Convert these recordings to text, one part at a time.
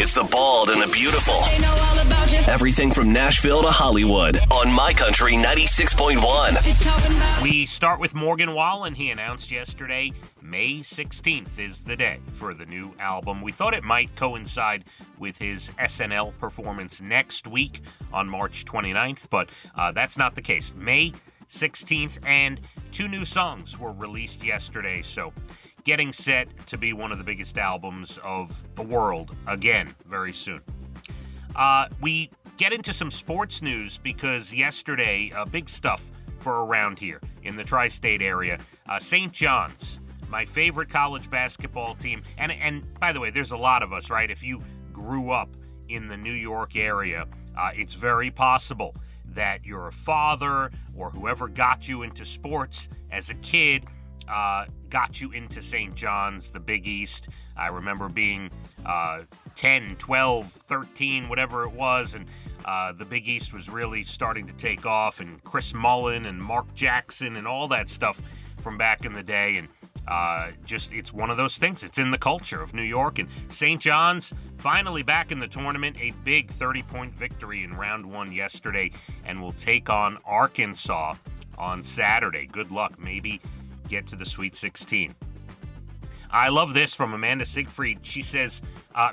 It's the bald and the beautiful. Everything from Nashville to Hollywood on My Country 96.1. We start with Morgan Wallen. He announced yesterday May 16th is the day for the new album. We thought it might coincide with his SNL performance next week on March 29th, but that's not the case. May 16th, and 2 new songs were released yesterday, so getting set to be one of the biggest albums of the world again very soon. We get into some sports news because yesterday, big stuff for around here in the tri-state area. St. John's, my favorite college basketball team, and by the way, there's a lot of us, right? If you grew up in the New York area, it's very possible that your father or whoever got you into sports as a kid got you into St. John's, the Big East. I remember being 10, 12, 13, whatever it was, and the Big East was really starting to take off, and Chris Mullen and Mark Jackson and all that stuff from back in the day, and it's one of those things. It's in the culture of New York, and St. John's finally back in the tournament, a big 30-point victory in round 1 yesterday, and will take on Arkansas on Saturday. Good luck. Maybe get to the Sweet 16. I love this from Amanda Siegfried. She says,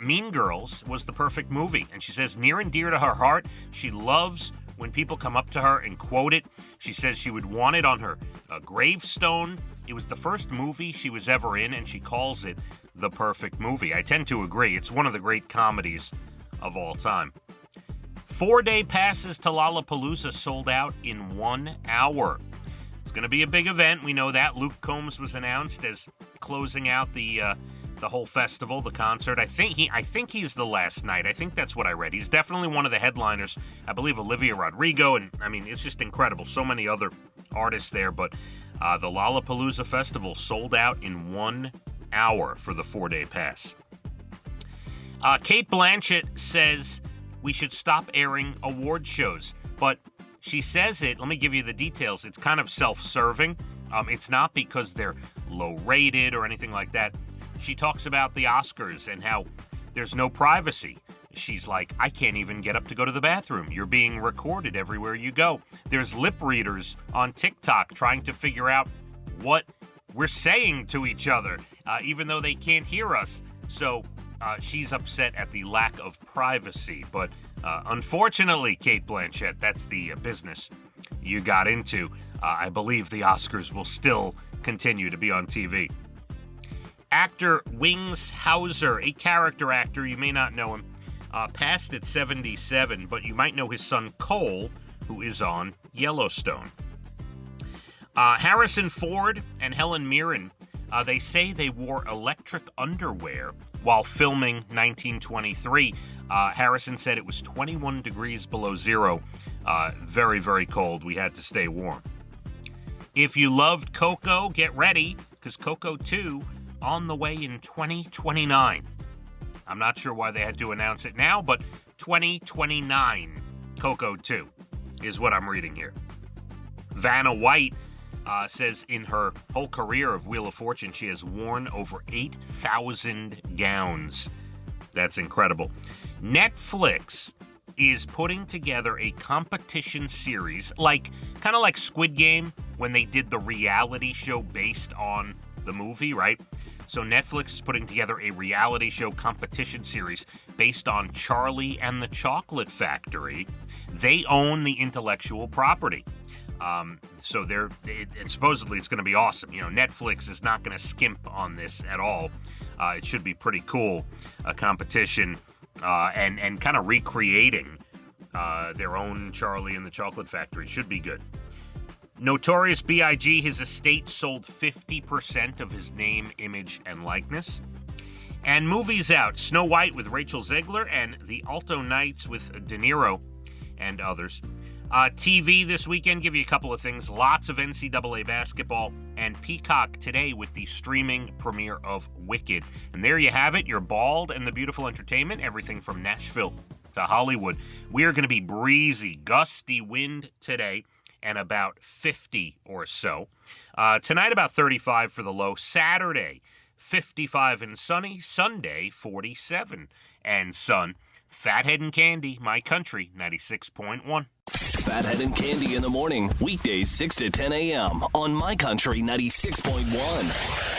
Mean Girls was the perfect movie. And she says, near and dear to her heart, she loves when people come up to her and quote it. She says she would want it on her gravestone. It was the first movie she was ever in, and she calls it the perfect movie. I tend to agree. It's one of the great comedies of all time. 4-day passes to Lollapalooza sold out in 1 hour. It's going to be a big event. We know that. Luke Combs was announced as closing out the whole festival, the concert. I think he's the last night. I think that's what I read. He's definitely one of the headliners. I believe Olivia Rodrigo, and I mean, it's just incredible. So many other artists there, but the Lollapalooza Festival sold out in 1 hour for the 4-day pass. Kate Blanchett says we should stop airing award shows, but she says it, let me give you the details, it's kind of self-serving. It's not because they're low-rated or anything like that. She talks about the Oscars and how there's no privacy. She's like, I can't even get up to go to the bathroom. You're being recorded everywhere you go. There's lip readers on TikTok trying to figure out what we're saying to each other, even though they can't hear us. So she's upset at the lack of privacy. But unfortunately, Kate Blanchett, that's the business you got into. I believe the Oscars will still continue to be on TV. Actor Wings Hauser, a character actor, you may not know him, passed at 77, but you might know his son Cole, who is on Yellowstone. Harrison Ford and Helen Mirren, they say they wore electric underwear while filming 1923. Harrison said it was 21 degrees below zero. Very, very cold. We had to stay warm. If you loved Coco, get ready, because Coco 2 on the way in 2029. I'm not sure why they had to announce it now, but 2029 Coco 2 is what I'm reading here. Vanna White says in her whole career of Wheel of Fortune, she has worn over 8,000 gowns. That's incredible. Netflix is putting together a competition series, kind of like Squid Game, when they did the reality show based on the movie, right? So Netflix is putting together a reality show competition series based on Charlie and the Chocolate Factory. They own the intellectual property. So supposedly it's going to be awesome. You know, Netflix is not going to skimp on this at all. It should be pretty cool, a competition, and kind of recreating their own Charlie and the Chocolate Factory. Should be good. Notorious B.I.G., his estate sold 50% of his name, image, and likeness. And movies out, Snow White with Rachel Zegler and The Alto Nights with De Niro and others. TV this weekend, give you a couple of things. Lots of NCAA basketball, and Peacock today with the streaming premiere of Wicked. And there you have it, your bald and the beautiful entertainment, everything from Nashville to Hollywood. We are going to be breezy, gusty wind today, and about 50 or so. Tonight, about 35 for the low. Saturday, 55 and sunny. Sunday, 47 and sun. Phathead and Cande, My Country 96.1. Phathead and Cande in the morning, weekdays 6 to 10 a.m. on My Country 96.1.